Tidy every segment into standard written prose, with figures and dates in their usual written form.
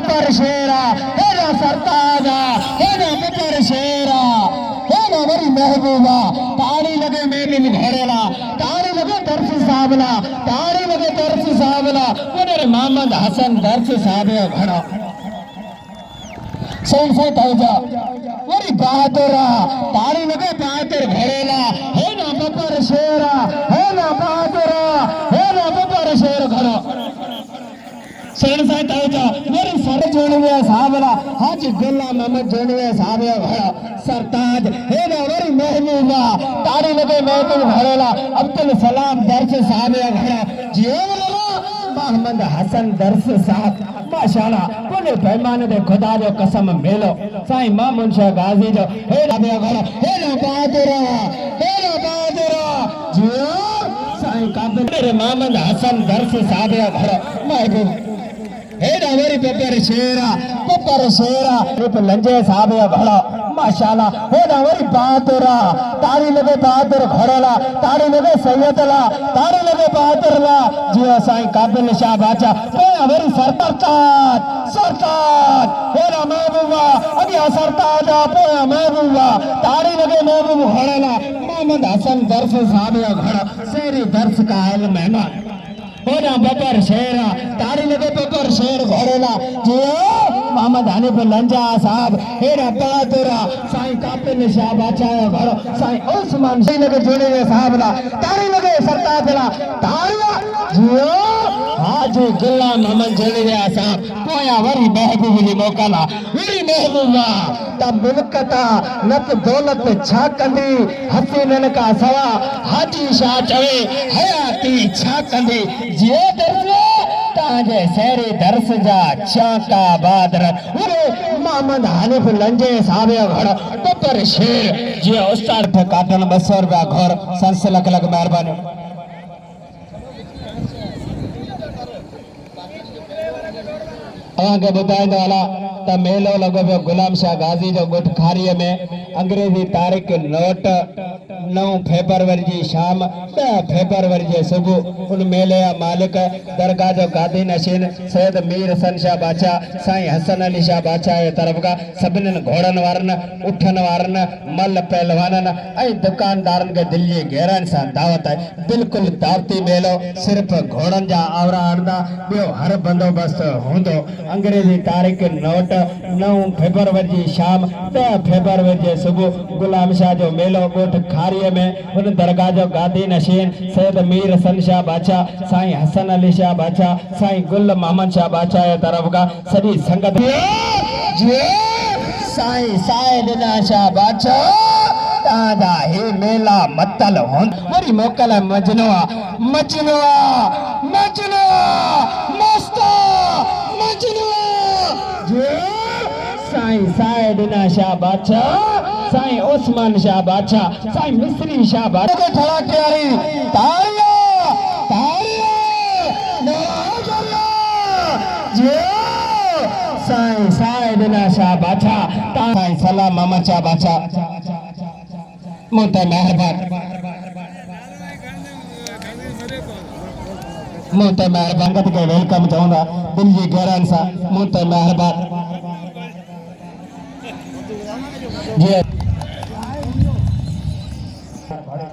बपर शेरा हेरा सरताजा हेरा बपर शेरा Hera worry महबूबा ताड़ी लगे मेरी घरेला ताड़ी लगे दर्श साबला ताड़ी लगे दर्श साबला मेरे मोहम्मद हसन दर्श साबे घड़ा सैन से तौजा वरी बहादुरा ताड़ी लगे बहादुर घरेला हेरा बपर शेरा हेरा बहादुरा हेरा बपर शेर घड़ा सैन से तौजा मेरी सर जोड़वे साबला हाजी गुलाम मोहम्मद जोड़वे साबे घड़ा सरताज हेरा वरी महबूबा ताड़ी लगे महबूब घरेला अब्दुल सलाम दर्श साबे घड़ा जियो मोहम्मद हसन दर्श साहब माशाल्लाह बोले पैमाने दे खुदा जो कसम मेलो साईं मामून शाह गाजी जो हेरा घड़ा हेरा बहादुरा जियो साईं काबिल मेरे मोहम्मद हसन दर्श साहब घड़ा महबूब हेरा वरी बपर शेरा रिप लंजे साहब घड़ा माशाल्लाह हेरा वरी बहादुरा ताड़ी लगे बहादुर घड़ला ताड़ी लगे सैयदला ताड़ी लगे बहादुरला जियो साईं काबिल शाह बाचा पोया वरी सरताज हेरा महबूबा अगिया सरताजा पोया महबूबा ताड़ी लगे महबूब घड़ला मोहम्मद हसन दर्श साहब घड़ा शेरी दर्श का आयल मेहमान हेरा बपर शेरा ताड़ी लगे बपर शेर घोड़ेला जियो मोहम्मद हनीफ लंजा साहब हेरा बहादुरा साईं काबिल शाह बादशाह घोड़ो साईं उस्मान जी लगे जोड़े हुए साहबला ताड़ी लगे सरताजला ताड़िया जियो हाजी गुलाम मोहम्मद जोड़े हुए साहब पोया वरी महबूब जी मोकला वरी महबूबा तब मिलकता नत दौलत छा कंदी हसीनन का सवा हाजी शाह चवे हयाती छा कंदी जियो दर्श ताजे शेरी दर्श जा चाका बादर उरे मोहम्मद हनीफ लंजे साबे घड़ बपर शेर जियो उस्ताद काटन 200 रुपया घर संस लख लख मेहरबानी आगे बताइंदो वाला त मेलो लगो पियो गुलाम शाह गाजी जो गोठ खारीअ में अंग्रेजी तारीख़ नोट 9 फेब्रुआरी जी शाम 10 फेब्रुआरी जे सुबह उन मेले जा मालिक दरगाह जो गादी नशीन सैयद मीर हसन शाह बादशाह साईं हसन अली शाह बादशाह जे तरफ का सभिनी घोड़न वारन उठन वारन मल पहलवानन ऐं दुकानदारन के दिल जी गहराइन सां दावत है बिल्कुल दावती मेलो सिर्फ घोड़न जा आवरा आणदा बियो हर बंदोबस्त होंदो अंग्रेजी तारीख़ नोट 9 फेब्रुआरी जी शाम 10 फेब्रुआरी जे सुबह गुलाम शाह जो मेलो गोठ खारीअ में उन दरगाह जो गादी नशीन सैयद मीर हसन शाह बादशाह साईं हसन अली शाह बादशाह साईं गुल मोहम्मद शाह बादशाह जे तरफ का सॼी संगत साईं साइदना शाह बादशाह ताजा हे मेला मतल हों वरी मोकल मजनुआ मस्ता मजनुआ साईं साइदना शाह बादशाह साईं उस्मान शाह बादशाह साईं मिस्री शाह बादशाह खड़ा क्यारी तारिया साईं साइदना शाह बादशाह साईं सलाम मोहम्मद शाह बादशाह मोते मेहरबान के वेलकम चवंदा दिल जी गहराइन सां मोते मेहरबान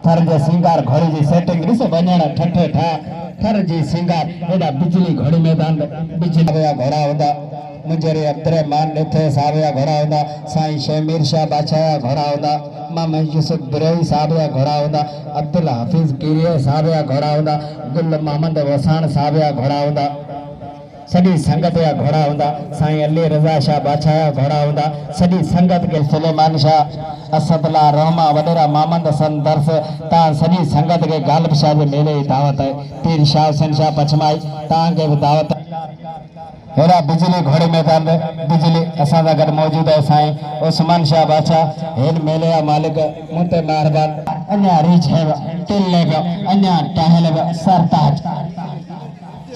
थर जे सिंगार घोड़ी जी सेटिंग ॾिस वञण ठठे ठा थर जी सिंगार हेॾा बिजली घोड़ी मैदान बिजली घोड़ा हूंदा मुंजरे अब्दुरहमान ॾिठे साहब जा घोड़ा हूंदा साईं शेमीर शाह बादशाह जा घोड़ा हूंदा मामा यूसुफ बिरई साहब जा घोड़ा हूंदा अब्दुल हफीज़ कीरिया साहब जा घोड़ा हूंदा गुल मोहम्मद वसाण साहब जा घोड़ा हूंदा सॼी संगत जा घोड़ा हूंदा साईं अली रज़ा शाह बादशाह जा घोड़ा हूंदा सॼी संगत के सुलेमान शाह असदला रहमा वडेरा मोहम्मद हसन दर्स तां सॼी संगत के गालिब शाह जे मेले जी दावत है पीर शाह हुसैन शाह पछमाई तां के भी दावत हेरा बिजली घोड़े मैदान में बिजली असां सां गॾु मौजूद है साईं उस्मान शाह बादशाह हेन मेले जा मालिक मुते मेहरबान अञा रीछ है टिल्ले पियो अञा टहल पियो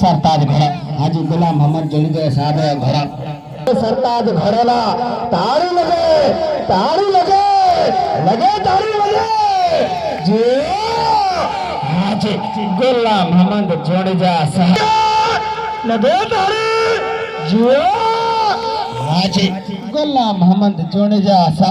सरताज घोड़ा हाजी गुलाम मोहम्मद जोड़ीदे साहब जा घोड़ा सरताज घोड़ेला ताड़ी लगे जी हाजी गुलाम मोहम्मद जोड़ीदा साहब लगे ताड़ी जियो हाजी गुलाम मोहम्मद जुनेजा